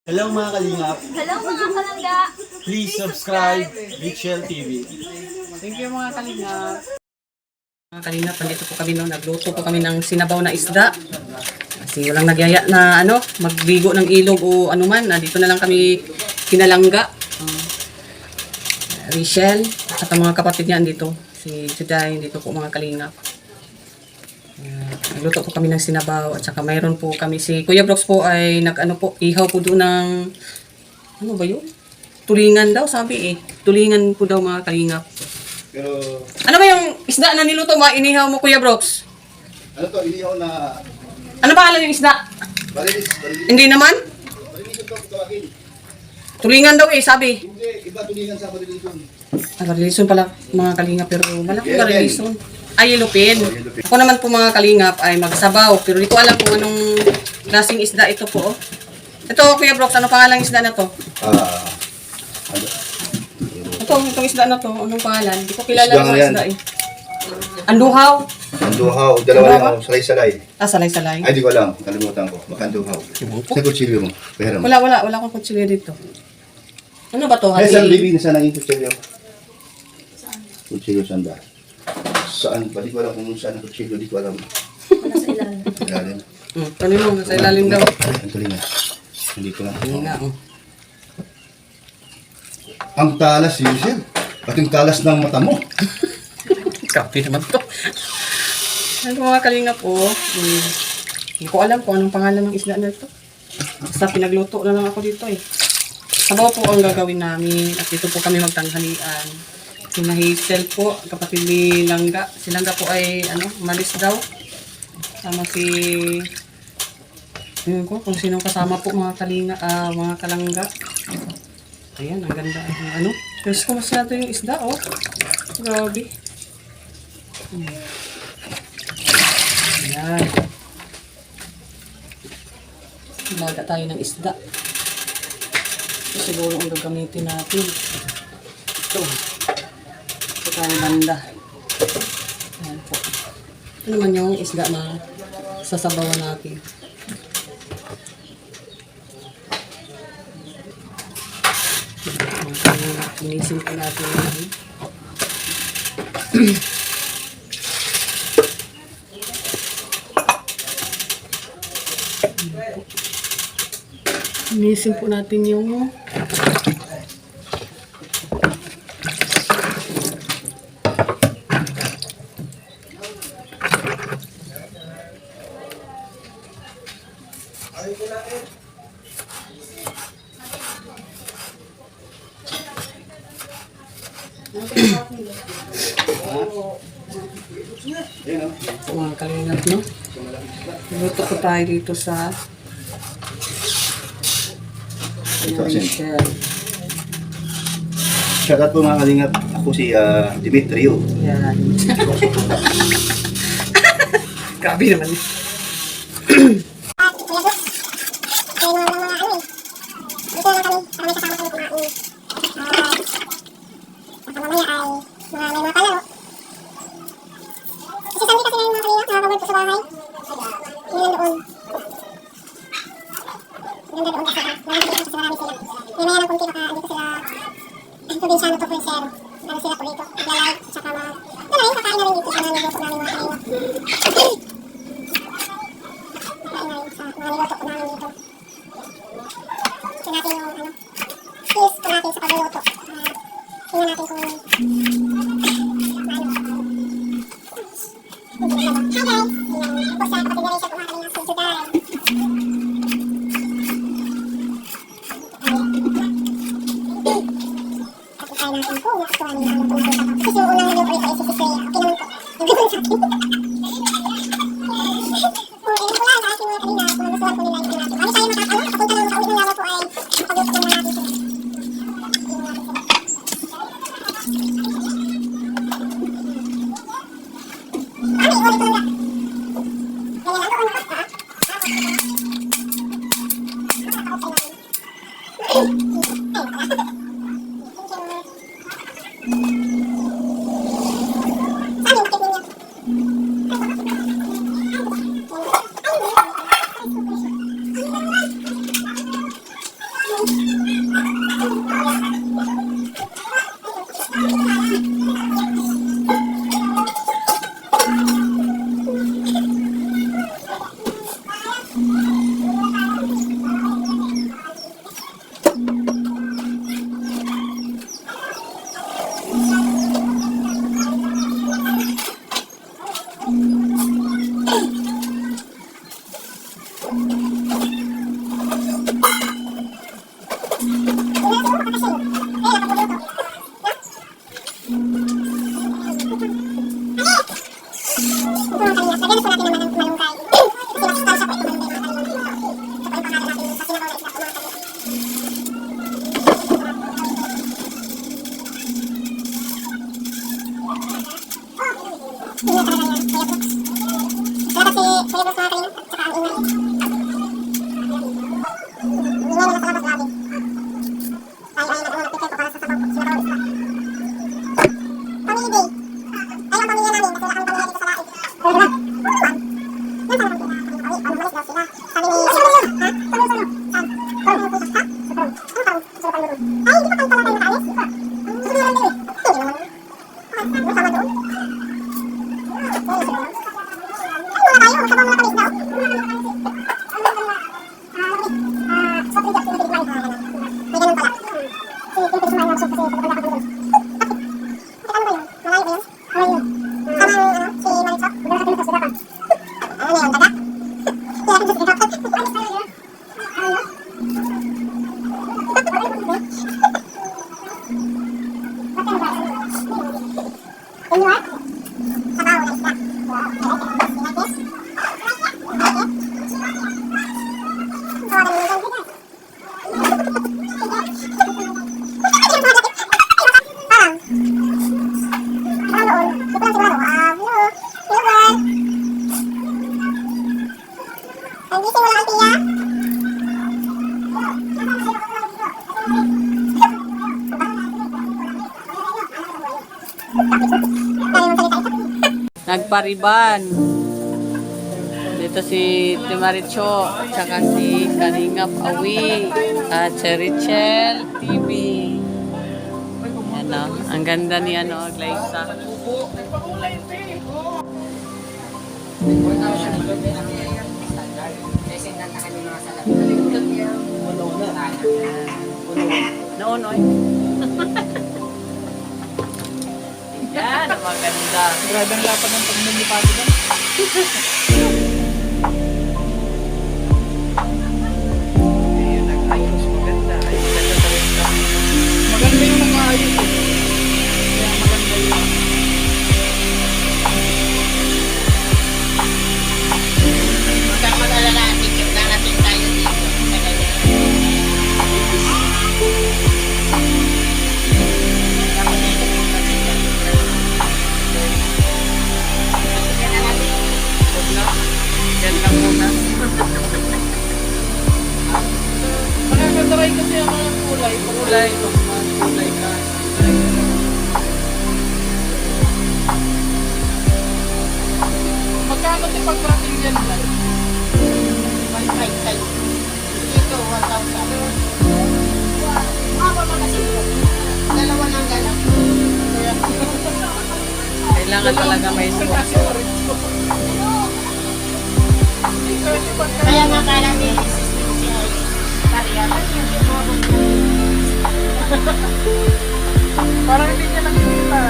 Hello mga kalingap, Hello mga kalangga! please subscribe Richel TV. Thank you mga kalingap. Mga kalingap, nandito po kami nagluto po kami ng sinabaw na isda. Kasi walang nagyaya na magbigo ng ilog o anuman. Dito na lang kami kinalangga. Richel, at saka mga kapatid niya andito. Si Juday, dito po mga kalingap. Nagluto po kami ng sinabaw at saka mayroon po kami si Kuya Brooks po ay ihaw po doon ng ano ba yun? Tulingan daw sabi eh. Tulingan po daw mga kalingap. Pero, Ano ba yung isda na niluto mo, inihaw mo Kuya Brooks? ano to, inihaw na Ano pangalan yung isda? balilis. Hindi naman? Balilis ito, tawagin. Tulingan daw eh, sabi. Hindi, iba tulingan sa balilis. Barilison pala mga kalingap pero malaking Yelupin. barilison. Ay, yelupin. Oh, yelupin. Ako naman po mga kalingap ay magsabaw pero di ko alam kung anong klaseng isda ito po. Oh. Ito Kuya Brooks, ano pangalan ng isda na to? Ano? Itong isda na to, anong pangalan? Di ko kilala Isda ng yan. isda eh. Anduhaw. Anduhaw, dalawa Ano lang ba? ako, salay-salay. Salay-salay. Ay, di ko alam, kalimutan ko. Makanduhaw. Sa kutsilyo mo, pera mo. Wala akong kutsilyo dito. Ano ba to? Ay, saan Hati? bibi na sana yung kutsilyo? Kutsilyo sanda. Saan? Ba, di ko alam kung saan ang kutsilyo, di ko alam. Wala sa ilalim. Ilalim. Tanong mo, sa ilalim daw. Ay, ang tulingan. Hindi ko lang. Hindi nga, oh. Ang talas, Yusel. At yung talas ng mata mo. Kapi naman to. Ano mga kalingap po? Hindi ko alam kung anong pangalan ng isda na ito. Basta pinagluto na lang ako dito eh. Sabaw po ang gagawin namin at dito po kami magtanghalian. Si Hazel po, kapatid ni Langga. Si Langga po ay umalis daw. Sama si yun ko, kung sinong kasama po mga mga kalangga. Ayan, ang ganda. Pero kumusta natin yung isda, oh. Grabe. Ayan. Laga tayo ng isda. Ito siguro ang gagamitin natin. Ito. Ito tayo banda. Ayan po. Ito naman yung isda na sasabawan natin. Inisin po natin yan. Inisin po natin yung mga kalingap, no? Luto ko tayo dito sa Ito, asin. Richel. Shoutout po mga kalingap. Ako si Dimitrio. Yan. Grabe naman. Probinsyano to Crucero. Ano sila po dito? Naglalay, tsaka kakain na rin dito sa mga niluto namin mga kanina. Kakain na rin sa mga niluto ko namin dito. Ito natin yung skills ko natin sa pagluluto. Tingnan natin kung ano. Hi guys! Tapos sa kapatid na rin siya kumain kanina si Juday. Try natin po, nakuha nila ang luto na kasi yung unang nilog ulit ay si Cecilia. Okay naman po. Nagawin sa akin. Kung ewan ko lang sa aking mga kanina, kung nagustuhan po nila yung natin. Ano tayo papunta lang sa ulit ng laro po ay pagluto naman natin sila. Mami, ulit ko lang. Ganyan lang doon, ha? Nagpariban. Dito si Timaricho, tsaka si Kalingap Awi, at si Richel TV. Ano, ang ganda ni Glyza. Noonoy. Yan, ang maganda. Grabe ang lapad ng pagmumupati doon. Ayun, nag-ayos. Maganda. Ayun, ganda talaga. Maganda yung nang-aayos eh. Kaya maganda yun. Magkakalala natin yung darating tayo dito. Yan lang muna. Nakakataray kasi ang mga kulay. Kulay. Kulay ka. Magkano din pag-prating yan lang? 155. Dito, 1,000. Mababa ba kasi ito? Dalawa ng galaw. Kailangan talaga may sponsor. Kaya nga kala ni system siya ay kariya. Parang hindi niya nakikita.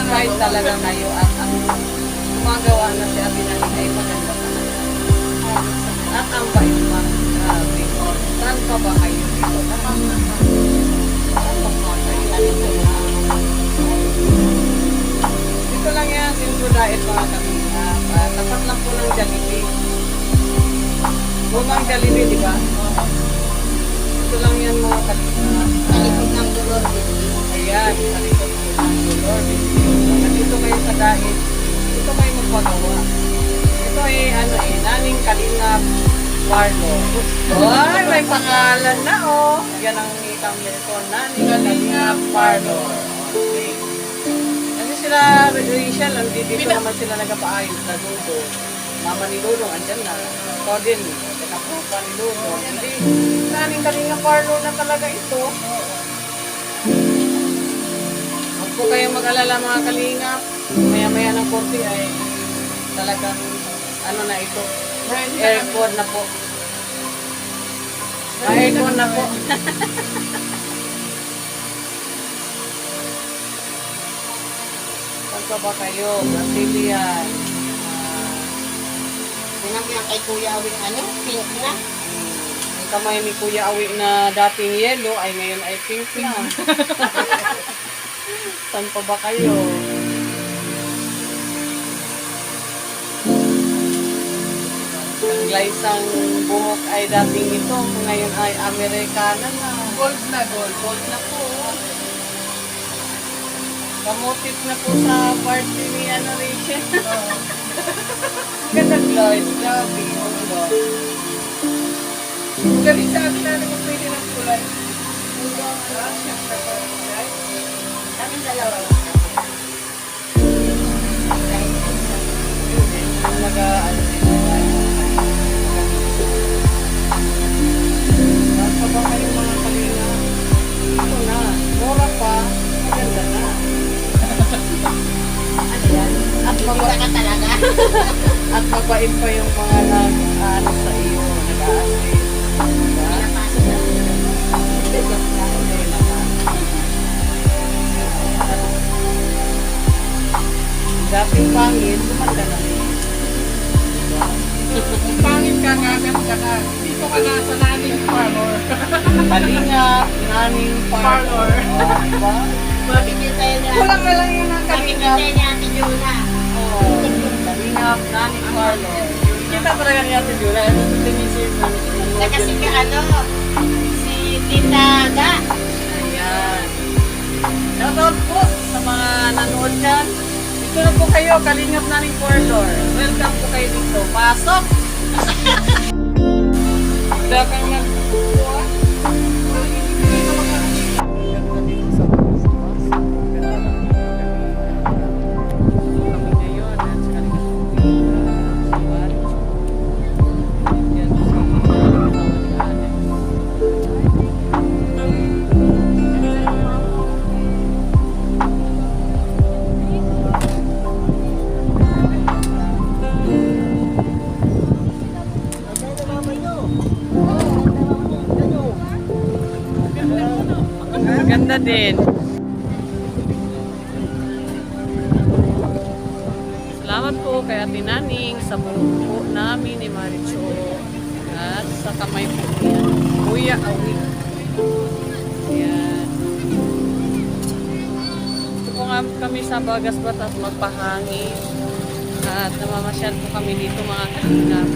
satisfied talaga kayo at ang gumagawa na si Ate Nani ay maganda talaga. At ang bait pa. Grabe. Saan pa ba kayo dito? Saan pa ba kayo dito? Dito lang yan, Centro Diet mga kapina. Tapat lang po ng Jollibee. Lumang Jollibee, di ba? Dito lang yan mga kapina. Sa likod ng Dolor. Ayan, sa likod po ng Dolor. Nandito kayo sa Diet. Dito kayo magpagawa. Ito ay Naning Kalingap Warlo. Ay, may pangalan na oh. Yan ang ikang nito. Naning Kalingap Warlo. Okay. Kasi sila, Rachel, dito naman sila nagpaayos sa Dudo. Mama ni Dudo, andyan na. Ito din, nakapupa ni Dudo. Hindi, Naning Kalingap Warlo na talaga ito. Huwag po kayong mag-alala mga kalingap. Maya-maya ng korte ay talagang na ito. Aircon na po. Aircon na po. Saan pa ba kayo? Brazilian. Sinabi kay Kuya Awing pink na. Ang kamay ni Kuya Awi na dating yellow ay ngayon ay pink na. Saan pa ba kayo? Ang glaysang buhok ay dating ito, ngayon ay Amerikana na. Gold na gold. Gold na po. Kamutit na po sa party ni Rachel. Ganda Lloyd, grabe. Galing sa atin na naman pwede ng kulay. Kaming dalawa. Nasa ba kayo mga kalina? Ito na, mura pa, maganda na. Ano yan? At mabura ka talaga. At mabait pa yung mga nag-ano sa iyo, nag-a-assist. Diba? Pinapasok na sila. Dating pangit, kumanda na rin. Kung pangit ka nga, ganda ka. Dito ka na sa naning parlor. Kalingap, naning Parlor. Diba? Makikita yun niya. Kulang na lang yun ang Makikita kalingap. yun niya Ate Juna. Kalingap, naning parlor. Kita talaga niya si Jula. Ito sa tinisip Na kasi ka si Tita Ga. Ayan. Shoutout po sa mga nanood dyan. Dito na po kayo, Kalingap Naning Corridor. Welcome po kayo dito. Pasok! Wala kang nagpupuwa. Ganda dito sa bus. Ganda lang dito kami ngayon. At sa Kalingap Suwan. Yan si Tawad Alex. Ganda din. Salamat po kay Ate Naning sa buko namin ni Maricho at sa kamay po niya. Kuya Awi. Ayan. Ito po nga kami sa Bagas Batas magpahangin at namamasyal po kami dito mga kalingap.